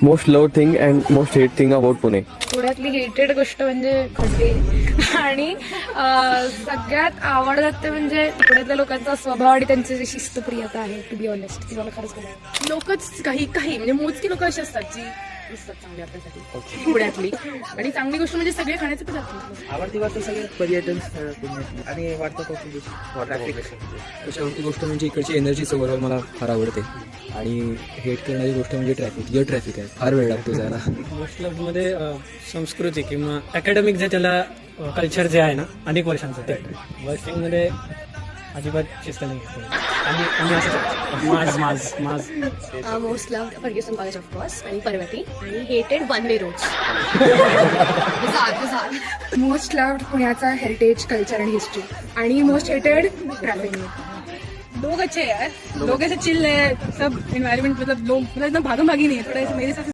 Most loved thing and most hate thing about Pune. पुण्यातली हेटेड गोष्ट म्हणजे खड्डे आणि सगळ्यात आवडतात ते म्हणजे पुण्यातल्या लोकांचा स्वभाव आणि त्यांची जी शिस्तप्रियता आहे. टू बी ऑनेस्ट ती मला खरंच खूप लोकच काही म्हणजे मोजकी लोक अशी असतात जी दिसतात चांगली आपल्यासाठी पुण्यातली. आणि चांगली गोष्ट म्हणजे सगळे खाण्याचे पदार्थ. आवडती गोष्ट सगळे पर्यटन स्थळ पुण्यातली आणि वाटतं त्याच्यावरती गोष्ट म्हणजे इकडची एनर्जीच ओव्हरऑल मला फार आवडते. आणि हेट करणारी गोष्ट म्हणजे ट्रॅफिक आहे, फार वेळ लागतो जायला. मोस्ट मध्ये संस्कृती किंवा अकॅडमिक जे त्याला कल्चर जे आहे ना अनेक वर्षांचं ते वर्किंगमध्ये अजिबात शिस्त नाही. आणि असं माझ most loved Fergusson college of course आणि पर्वती आणि hated one way roads. Most loved पुण्याचा हेरिटेज कल्चर आणि हिस्ट्री आणि मोस्ट हेटेड ट्रैफिक. लोग अच्छे हैं यार, लोग ऐसे चिल है, सब एनवायरनमेंट मतलब लोग मतलब एकदम भागम भागी नहीं है, थोड़ा ऐसे मेरे साथ